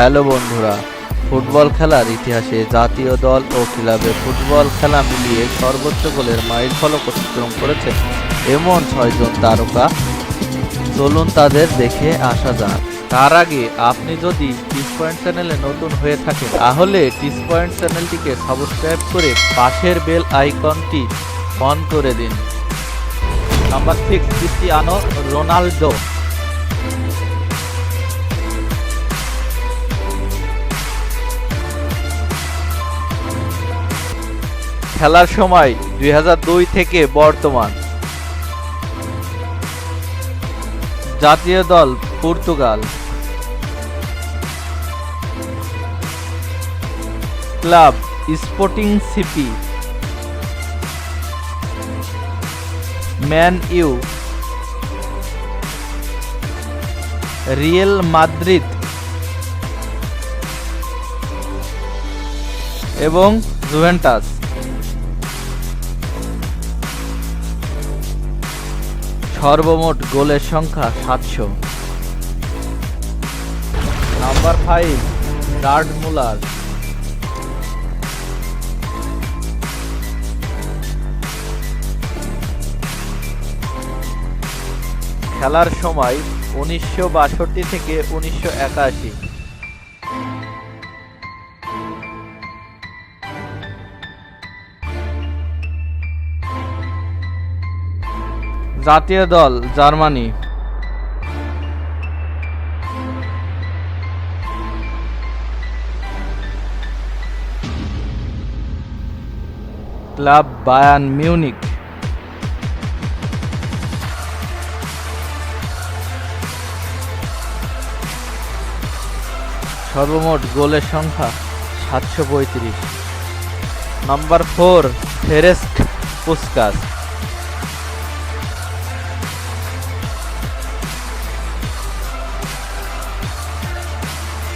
Hello বন্ধুরা, football খেলার ইতিহাসে জাতীয় দল ও ক্লাবে ফুটবল খেলা মিলিয়ে সর্বোচ্চ গোলের মাইলফলক অতিক্রম করেছেন এমন ৬ জন তারকা। চলুন তাদের দেখে আসা যাক। তার আগে আপনি যদি টিস পয়েন্ট চ্যানেলে নতুন হয়ে থাকেন তাহলে টিস পয়েন্ট চ্যানেলটিকে সাবস্ক্রাইব করে পাশের বেল আইকনটি অন করে দিন। Number 6, Cristiano Ronaldo. খেলার সময় ২০০২ থেকে বর্তমান। জাতীয় দল Portugal. Club Sporting CP, Man U, Real Madrid এবং জুভেন্টাস। সর্বমোট গোলের সংখ্যা ৭০০। নাম্বার 5, ডার্ট মুলার। খেলার সময় ১৯৬২ থেকে ১৯৮১। জাতীয় দল জার্মানি। Club Bayern Munich. সর্বমোট গোলের সংখ্যা ৭৩৫। Number 4, ফেরেস্ট Puskas.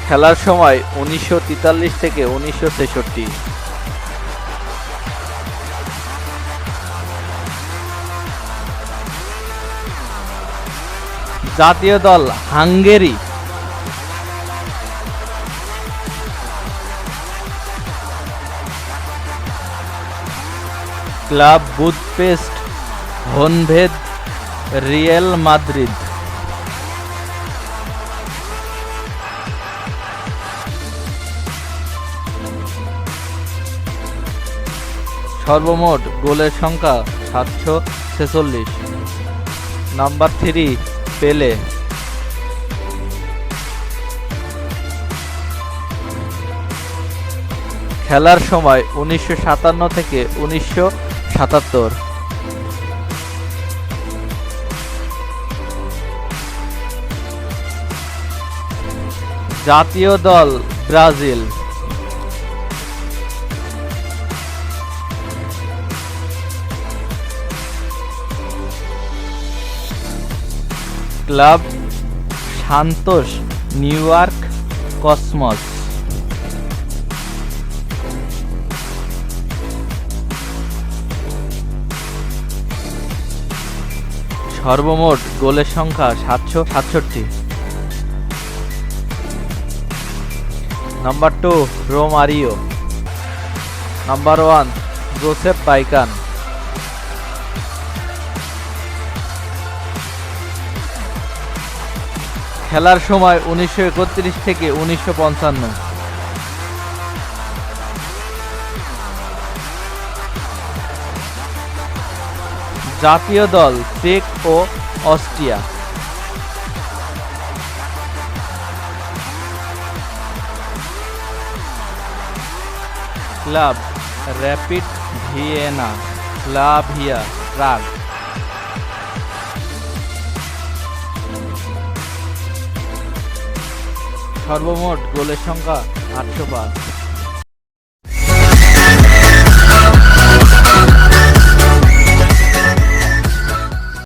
খেলার সময় ১৯৪৩ থেকে ১৯৬৬। জাতীয় দল Hungary. Club Budapest, Honved, Real Madrid. সর্বমোট গোলের সংখ্যা ৭৪৬। নাম্বার 3, পেলে। খেলার সময় ১৯৫৭ থেকে ১৯৭৭। জাতীয় দল Brazil. Club Santos New York Cosmos. সর্বমোট গোলের সংখ্যা ৭৬৭। Number 2, Romario. Number 1, Josef Bican. খেলার সময় ১৯৩১ থেকে ১৯৫৫। জাতীয় দল চেক ও Austria. Club Rapid Vienna, Slavia Prague. সর্বমোট গোলের সংখ্যা ৮০৫।